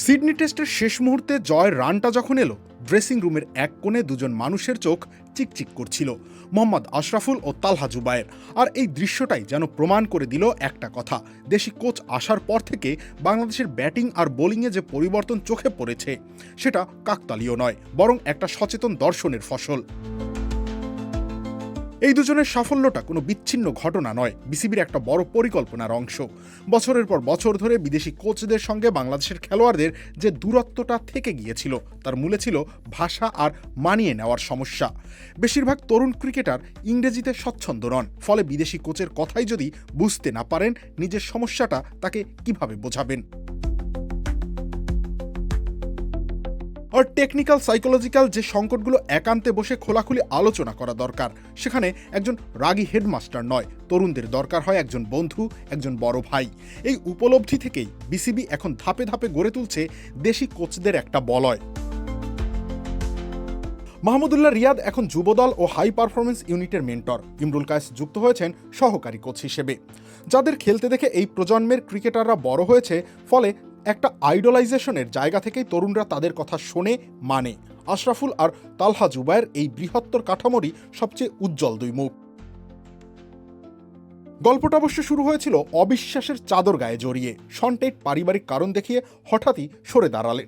Sydney টেস্টের শেষ মুহূর্তে জয়ের রানটা যখন এলো, ড্রেসিং রুমের এক কোণে দুজন মানুষের চোখ চিকচিক করছিল, মোহাম্মদ আশরাফুল ও তালহা জুবায়ের। আর এই দৃশ্যটাই যেন প্রমাণ করে দিল একটা কথা, দেশি কোচ আসার পর থেকে বাংলাদেশের ব্যাটিং আর বোলিংয়ে যে পরিবর্তন চোখে পড়েছে সেটা কাকতালীয় নয়, বরং একটা সচেতন দর্শনের ফসল। এই দুজনের সাফল্যটা কোনো বিচ্ছিন্ন ঘটনা নয়, বিসিবির একটা বড় পরিকল্পনার অংশ। বছরের পর বছর ধরে বিদেশি কোচদের সঙ্গে বাংলাদেশের খেলোয়াড়দের যে দূরত্বটা থেকে গিয়েছিল তার মূলে ছিল ভাষা আর মানিয়ে নেওয়ার সমস্যা। বেশিরভাগ তরুণ ক্রিকেটার ইংরেজিতে স্বচ্ছন্দ নন, ফলে বিদেশি কোচের কথাই যদি বুঝতে না পারেন, নিজের সমস্যাটা তাকে কিভাবে বোঝাবেন। আর টেকনিক্যাল সাইকোলজিক্যাল যে সংকটগুলো একান্তে বসে খোলাখুলি আলোচনা করা দরকার, সেখানে একজন রাগী হেডমাস্টার নয়, তরুণদের দরকার হয় একজন বন্ধু, একজন বড় ভাই। এই উপলব্ধি থেকেই বিসিবি এখন ধাপে ধাপে গড়ে তুলছে দেশি কোচদের একটা বলয়। মাহমুদুল্লাহ রিয়াদ এখন যুবদল ও হাই পারফরমেন্স ইউনিটের মেন্টর, ইমরুল কায়েস যুক্ত হয়েছেন সহকারী কোচ হিসেবে। যাদের খেলতে দেখে এই প্রজন্মের ক্রিকেটাররা বড় হয়েছে, ফলে একটা আইডলাইজেশনের জায়গা থেকেই তরুণরা তাদের কথা শোনে, মানে। আশরাফুল আর তালহা জুবায়ের এই বৃহত্তর কাঠামোরই সবচেয়ে উজ্জ্বল দুই মুখ। গল্পটা অবশ্য শুরু হয়েছিল অবিশ্বাসের চাদর গায়ে জড়িয়ে। শন টেট পারিবারিক কারণ দেখিয়ে হঠাৎই সরে দাঁড়ালেন,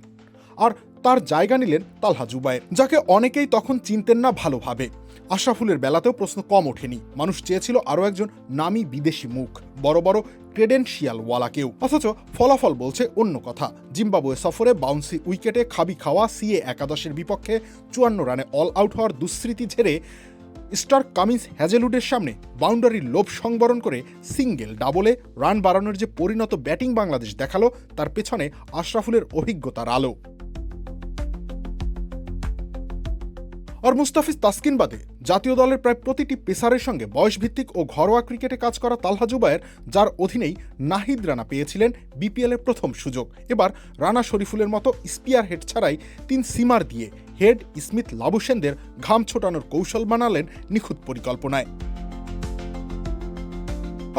আর তার জায়গা নিলেন তালহা জুবায়ের, যাকে অনেকেই তখন চিনতেন না ভালোভাবে। আশরাফুলের বেলাতেও প্রশ্ন কম ওঠেনি, মানুষ চেয়েছিল আরও একজন নামী বিদেশি মুখ, বড় বড় ক্রেডেনশিয়ালওয়ালাকেও। অথচ ফলাফল বলছে অন্য কথা। জিম্বাবুয়ে সফরে বাউন্সি উইকেটে খাবি খাওয়া সিএ একাদশের বিপক্ষে 54 রানে অল আউট হওয়ার দুঃস্মৃতি ঝেড়ে স্টার কামিন্স হ্যাজেলউডের সামনে বাউন্ডারির লোভ সংবরণ করে সিঙ্গেল ডাবলে রান বাড়ানোর যে পরিণত ব্যাটিং বাংলাদেশ দেখালো, তার পেছনে আশরাফুলের অভিজ্ঞতার আলো। আর মুস্তাফিজ তাসকিন বাদে জাতীয় দলের প্রায় প্রতিটি পেসারের সঙ্গে বয়সভিত্তিক ও ঘরোয়া ক্রিকেটে কাজ করা তালহা জুবায়ের, যার অধীনেই নাহিদ রানা পেয়েছিলেন বিপিএলের প্রথম সুযোগ, এবার রানা শরীফুলের মতো স্পিয়ার হেড ছাড়াই 3 সিমার দিয়ে হেড স্মিথ লাবুসেনদের ঘাম ছোটানোর কৌশল বানালেন নিখুঁত পরিকল্পনায়।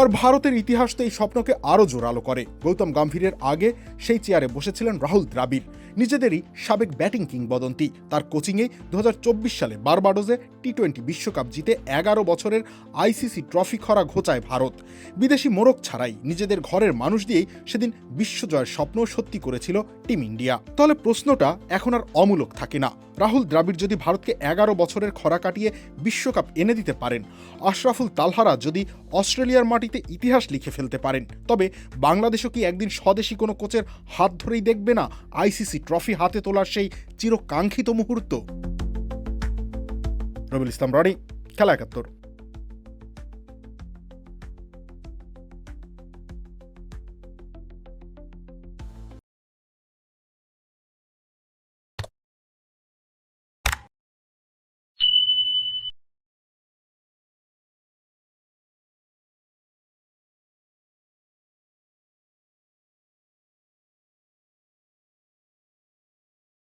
আর ভারতের ইতিহাস তো এই স্বপ্নকে আরও জোরালো করে। গৌতম গম্ভীরের আগে সেই চেয়ারে বসেছিলেন রাহুল দ্রাবিড়, নিজেদেরই সাবেক ব্যাটিং কিংবদন্তি। তার কোচিংয়ে 2024 সালে বারবাডোজে টি20 বিশ্বকাপ জিতে 11 বছরের আইসিসি ট্রফি খরা ঘোচায় ভারত। বিদেশি মোড়ক ছাড়াই নিজেদের ঘরের মানুষ দিয়েই সেদিন বিশ্বজয়ের স্বপ্ন সত্যি করেছিল টিম ইন্ডিয়া। তাহলে প্রশ্নটা এখন আর অমূলক থাকে না। রাহুল দ্রাবিড় যদি ভারতকে 11 বছরের খরা কাটিয়ে বিশ্বকাপ এনে দিতে পারেন, আশরাফুল তালহারা যদি অস্ট্রেলিয়ার মাটিতে ইতিহাস লিখে ফেলতে পারেন, তবে বাংলাদেশও কি একদিন স্বদেশি কোনো কোচের হাত ধরেই দেখবে না আইসিসি ট্রফি হাতে তোলার সেই চিরকাঙ্ক্ষিত মুহূর্ত? রবিউল ইসলাম রনি, খেলা 71।